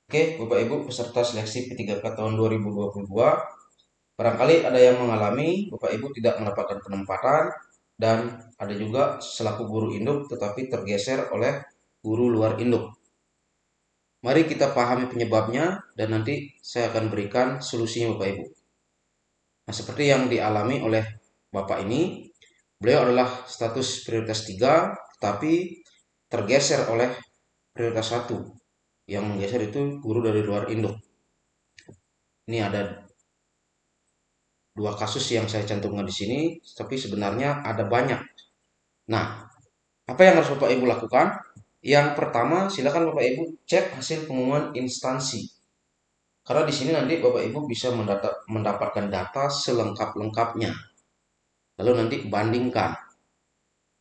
Oke, Bapak Ibu peserta seleksi P3K tahun 2022, barangkali ada yang mengalami Bapak Ibu tidak mendapatkan penempatan dan ada juga selaku guru induk tetapi tergeser oleh guru luar induk. Mari kita pahami penyebabnya dan nanti saya akan berikan solusinya Bapak Ibu. Nah, seperti yang dialami oleh Bapak ini, beliau adalah status prioritas 3 tetapi tergeser oleh prioritas 1. Yang menggeser itu guru dari luar induk. Ini ada dua kasus yang saya cantumkan di sini, tapi sebenarnya ada banyak. Nah, apa yang harus Bapak Ibu lakukan? Yang pertama, silakan Bapak Ibu cek hasil pengumuman instansi. Karena di sini nanti Bapak Ibu bisa mendapatkan data selengkap-lengkapnya. Lalu nanti bandingkan.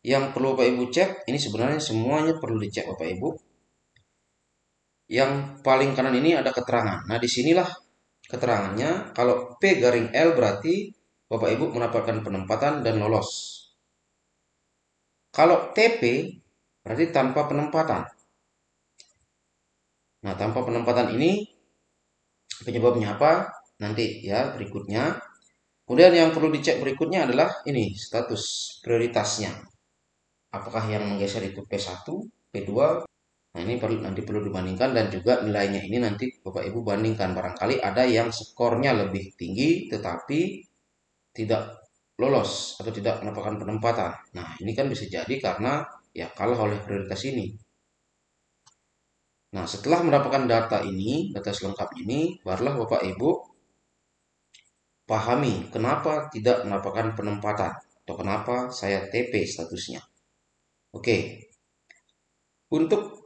Yang perlu Bapak Ibu cek, ini sebenarnya semuanya perlu dicek Bapak Ibu. Yang paling kanan ini ada keterangan. Nah, disinilah keterangannya. Kalau P garing L berarti Bapak Ibu mendapatkan penempatan dan lolos. Kalau TP berarti tanpa penempatan. Nah, tanpa penempatan ini penyebabnya apa? Nanti ya berikutnya. Kemudian yang perlu dicek berikutnya adalah ini status prioritasnya. Apakah yang menggeser itu P1, P2? Nah, ini nanti perlu dibandingkan dan juga nilainya ini nanti Bapak Ibu bandingkan. Barangkali ada yang skornya lebih tinggi tetapi tidak lolos atau tidak mendapatkan penempatan. Nah, ini kan bisa jadi karena ya kalah oleh prioritas ini. Nah, setelah mendapatkan data ini, data selengkap ini, barulah Bapak Ibu pahami kenapa tidak mendapatkan penempatan atau kenapa saya TP statusnya. Oke, untuk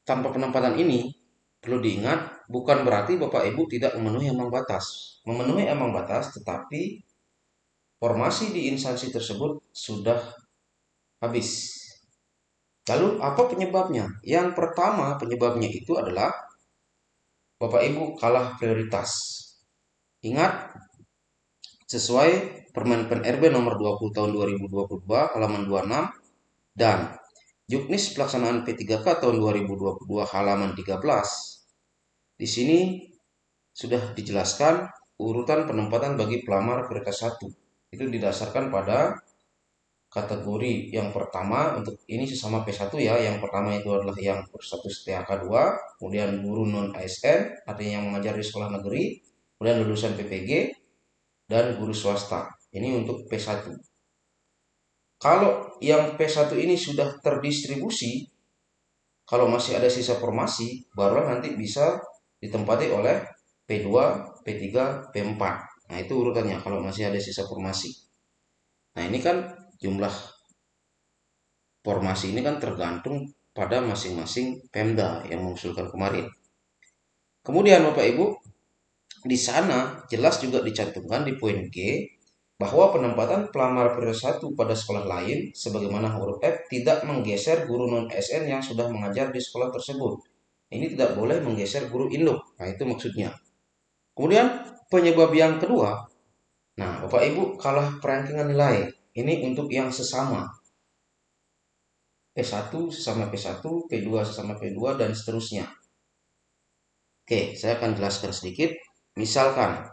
tanpa penempatan ini perlu diingat bukan berarti Bapak Ibu tidak memenuhi ambang batas. Memenuhi ambang batas tetapi formasi di instansi tersebut sudah habis. Lalu apa penyebabnya? Yang pertama penyebabnya itu adalah Bapak Ibu kalah prioritas. Ingat sesuai Permen RB nomor 20 tahun 2022 halaman 26 dan Juknis pelaksanaan P3K tahun 2022 halaman 13. Di sini sudah dijelaskan urutan penempatan bagi pelamar prioritas 1. Itu didasarkan pada kategori yang pertama, untuk ini sesama P1 ya. Yang pertama itu adalah yang berstatus THK2, kemudian guru non ASN, artinya yang mengajar di sekolah negeri, kemudian lulusan PPG, dan guru swasta. Ini untuk P1. Kalau yang P1 ini sudah terdistribusi, kalau masih ada sisa formasi, barulah nanti bisa ditempati oleh P2, P3, P4. Nah, itu urutannya kalau masih ada sisa formasi. Nah, ini kan jumlah formasi ini kan tergantung pada masing-masing Pemda yang mengusulkan kemarin. Kemudian Bapak Ibu, di sana jelas juga dicantumkan di poin G bahwa penempatan pelamar prioritas 1 pada sekolah lain sebagaimana huruf F tidak menggeser guru non SN yang sudah mengajar di sekolah tersebut. Ini tidak boleh menggeser guru induk. Nah, itu maksudnya. Kemudian penyebab yang kedua, nah Bapak Ibu kalah perankingan nilai. Ini untuk yang sesama. P1 sesama P1, P2 sesama P2 dan seterusnya. Oke, saya akan jelaskan sedikit. Misalkan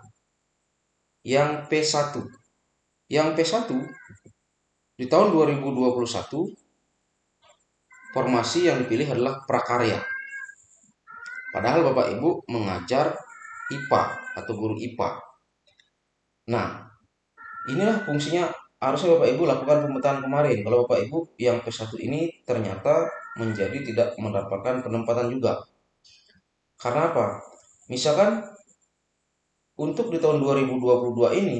yang P1. Yang P1 di tahun 2021 formasi yang dipilih adalah prakarya. Padahal Bapak Ibu mengajar IPA atau guru IPA. Nah, inilah fungsinya harusnya Bapak Ibu lakukan pemetaan kemarin. Kalau Bapak Ibu yang P1 ini ternyata menjadi tidak mendapatkan penempatan juga. Karena apa? Misalkan untuk di tahun 2022 ini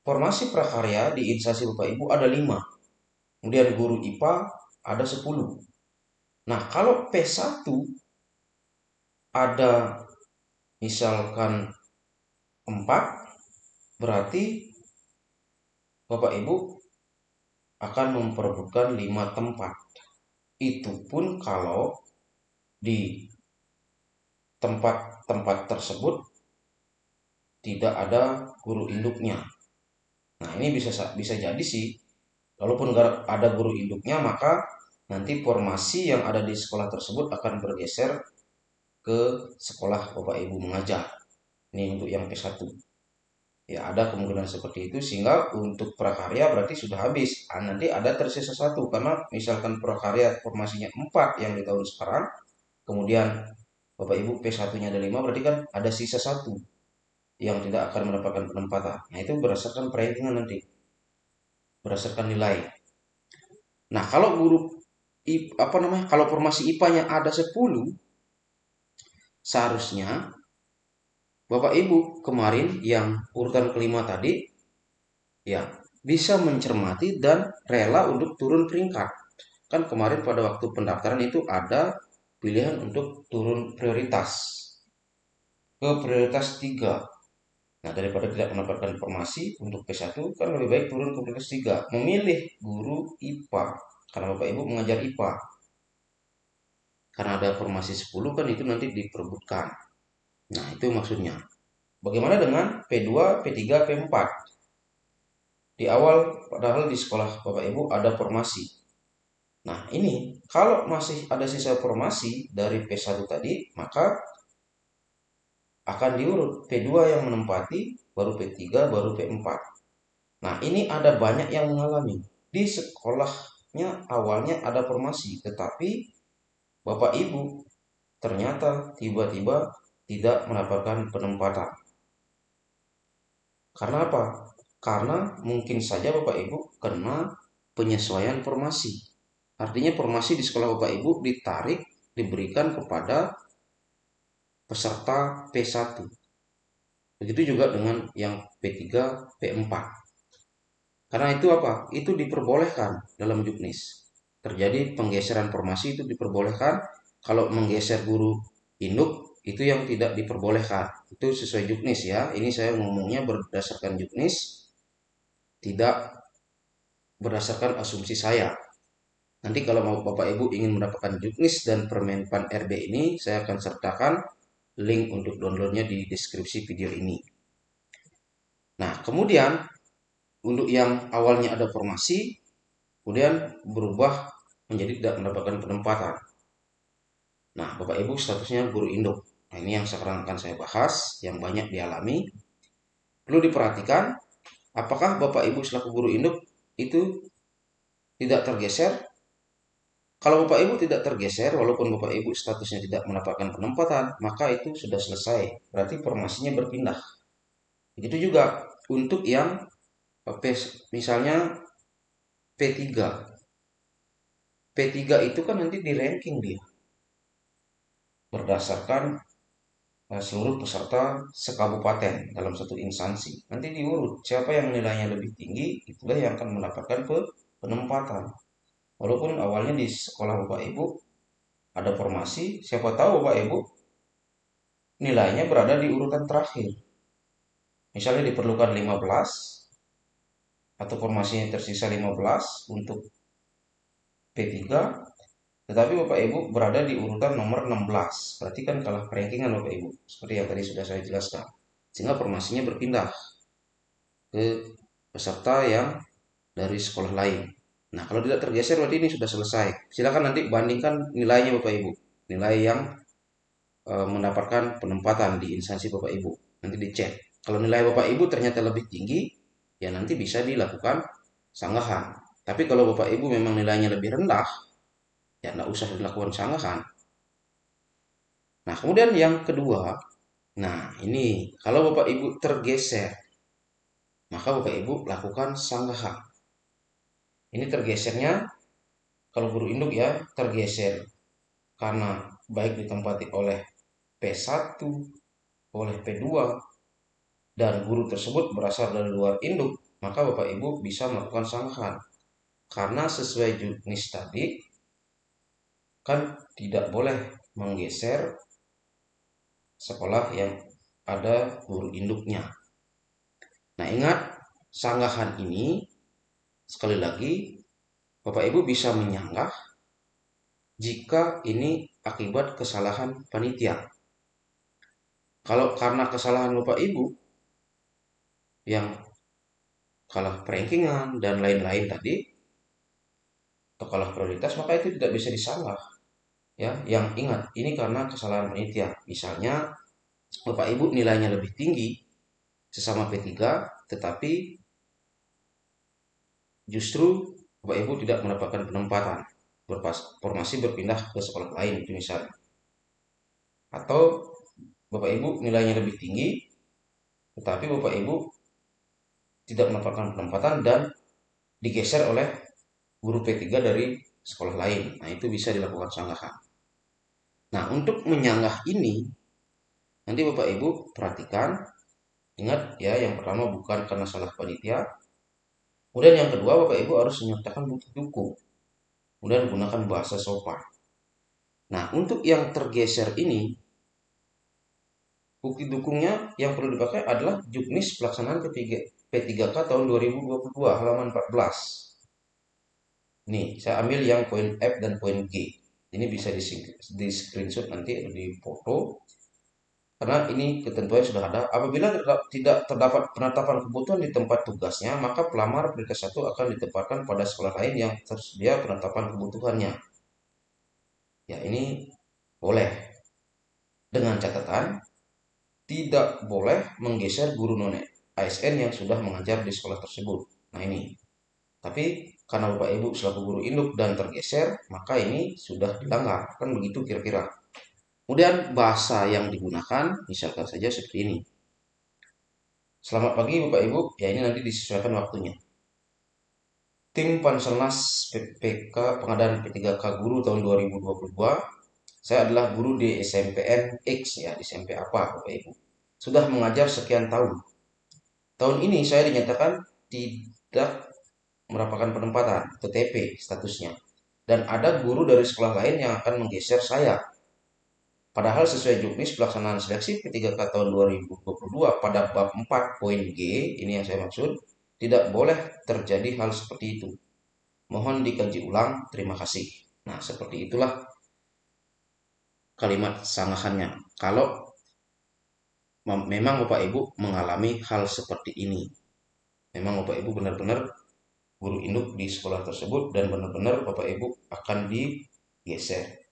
formasi prakarya di instansi Bapak Ibu ada 5. Kemudian guru IPA ada 10. Nah, kalau P1 ada misalkan 4, berarti Bapak Ibu akan memperebutkan 5 tempat. Itu pun kalau di tempat-tempat tersebut tidak ada guru induknya. Nah, ini bisa jadi sih, walaupun ada guru induknya, maka nanti formasi yang ada di sekolah tersebut akan bergeser ke sekolah Bapak Ibu mengajar. Ini untuk yang P1. Ya, ada kemungkinan seperti itu, sehingga untuk prakarya berarti sudah habis. Nanti ada tersisa satu, karena misalkan prakarya formasinya 4 yang di tahun sekarang, kemudian Bapak Ibu P1-nya ada 5, berarti kan ada sisa satu yang tidak akan mendapatkan penempatan. Nah, itu berdasarkan perhitungan nanti, berdasarkan nilai. Nah, kalau guru kalau formasi IPA-nya ada 10, seharusnya Bapak Ibu kemarin yang urutan kelima tadi ya bisa mencermati dan rela untuk turun peringkat. Kan kemarin pada waktu pendaftaran itu ada pilihan untuk turun prioritas ke prioritas 3. Nah, daripada tidak mendapatkan informasi untuk P1, kan lebih baik turun ke prioritas 3, memilih guru IPA. Karena Bapak Ibu mengajar IPA. Karena ada formasi 10 kan itu nanti diperebutkan. Nah, itu maksudnya. Bagaimana dengan P2, P3, P4? Di awal padahal di sekolah Bapak Ibu ada formasi. Nah, ini kalau masih ada sisa formasi dari P1 tadi, maka akan diurut P2 yang menempati, baru P3, baru P4. Nah, ini ada banyak yang mengalami. Di sekolahnya awalnya ada formasi, tetapi Bapak Ibu ternyata tiba-tiba tidak mendapatkan penempatan. Karena apa? Karena mungkin saja Bapak Ibu kena penyesuaian formasi. Artinya formasi di sekolah Bapak Ibu ditarik, diberikan kepada peserta P1. Begitu juga dengan yang P3, P4. Karena itu apa? Itu diperbolehkan dalam juknis. Terjadi penggeseran formasi itu diperbolehkan. Kalau menggeser guru induk itu yang tidak diperbolehkan. Itu sesuai juknis ya. Ini saya ngomongnya berdasarkan juknis, tidak berdasarkan asumsi saya. Nanti kalau mau Bapak Ibu ingin mendapatkan juknis dan Permenpan RB ini, saya akan sertakan link untuk downloadnya di deskripsi video ini. Nah, kemudian untuk yang awalnya ada formasi, kemudian berubah menjadi tidak mendapatkan penempatan. Nah, Bapak Ibu statusnya guru induk. Nah, ini yang sekarang akan saya bahas, yang banyak dialami. Perlu diperhatikan, apakah Bapak Ibu selaku guru induk itu tidak tergeser? Kalau Bapak Ibu tidak tergeser, walaupun Bapak Ibu statusnya tidak mendapatkan penempatan, maka itu sudah selesai. Berarti formasinya berpindah. Begitu juga untuk yang misalnya P3. P3 itu kan nanti di ranking dia berdasarkan seluruh peserta sekabupaten dalam satu instansi. Nanti diurut siapa yang nilainya lebih tinggi, itulah yang akan mendapatkan penempatan. Walaupun awalnya di sekolah Bapak Ibu ada formasi, siapa tahu Bapak Ibu nilainya berada di urutan terakhir. Misalnya diperlukan 15 atau formasinya tersisa 15 untuk P3, tetapi Bapak Ibu berada di urutan nomor 16. Berarti kan kalah rankingan Bapak Ibu, seperti yang tadi sudah saya jelaskan. Sehingga formasinya berpindah ke peserta yang dari sekolah lain. Nah, kalau tidak tergeser berarti ini sudah selesai. Silakan nanti bandingkan nilainya Bapak Ibu. Nilai yang mendapatkan penempatan di instansi Bapak Ibu. Nanti dicek. Kalau nilai Bapak Ibu ternyata lebih tinggi, ya nanti bisa dilakukan sanggahan. Tapi kalau Bapak Ibu memang nilainya lebih rendah, ya nggak usah dilakukan sanggahan. Nah, kemudian yang kedua, nah ini kalau Bapak Ibu tergeser, maka Bapak Ibu lakukan sanggahan. Ini tergesernya, kalau guru induk ya, tergeser karena baik ditempati oleh P1, oleh P2, dan guru tersebut berasal dari luar induk, maka Bapak Ibu bisa melakukan sanggahan. Karena sesuai juknis tadi, kan tidak boleh menggeser sekolah yang ada guru induknya. Nah, ingat, sanggahan ini sekali lagi Bapak Ibu bisa menyanggah jika ini akibat kesalahan panitia. Kalau karena kesalahan Bapak Ibu yang kalah rankingan dan lain-lain tadi, atau kalah prioritas, maka itu tidak bisa disalah. Ya, yang ingat, ini karena kesalahan panitia. Misalnya Bapak Ibu nilainya lebih tinggi sesama P3, tetapi justru Bapak Ibu tidak mendapatkan penempatan, formasi berpindah ke sekolah lain itu misalnya. Atau Bapak Ibu nilainya lebih tinggi, tetapi Bapak Ibu tidak mendapatkan penempatan dan digeser oleh guru P3 dari sekolah lain. Nah, itu bisa dilakukan sanggahan. Nah, untuk menyanggah ini, nanti Bapak Ibu perhatikan, ingat ya, yang pertama bukan karena salah panitia. Kemudian yang kedua, Bapak Ibu harus menyertakan bukti dukung. Kemudian gunakan bahasa sopan. Nah, untuk yang tergeser ini, bukti dukungnya yang perlu dipakai adalah juknis pelaksanaan P3K tahun 2022 halaman 14. Nih, saya ambil yang poin F dan poin G. Ini bisa di screenshot nanti, di foto. Karena ini ketentuan sudah ada. Apabila tidak terdapat penetapan kebutuhan di tempat tugasnya, maka pelamar peringkat 1 akan ditempatkan pada sekolah lain yang tersedia penetapan kebutuhannya. Ya, ini boleh. Dengan catatan, tidak boleh menggeser guru non ASN yang sudah mengajar di sekolah tersebut. Nah, ini. Tapi karena Bapak Ibu selaku guru induk dan tergeser, maka ini sudah dilanggar. Kan begitu kira-kira. Kemudian bahasa yang digunakan, misalkan saja seperti ini. Selamat pagi Bapak Ibu, ya ini nanti disesuaikan waktunya. Tim Panselnas PPK Pengadaan P3K Guru tahun 2022. Saya adalah guru di SMPN X ya, di SMP apa Bapak Ibu. Sudah mengajar sekian tahun. Tahun ini saya dinyatakan tidak mendapatkan penempatan atau TP statusnya. Dan ada guru dari sekolah lain yang akan menggeser saya. Padahal sesuai juknis pelaksanaan seleksi P3K tahun 2022 pada bab 4 poin G, ini yang saya maksud, tidak boleh terjadi hal seperti itu. Mohon dikaji ulang, terima kasih. Nah, seperti itulah kalimat sanggahannya. Kalau memang Bapak Ibu mengalami hal seperti ini, memang Bapak Ibu benar-benar guru induk di sekolah tersebut dan benar-benar Bapak Ibu akan digeser.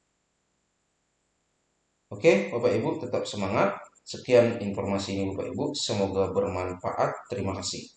Oke, Bapak Ibu tetap semangat. Sekian informasi ini Bapak Ibu, semoga bermanfaat. Terima kasih.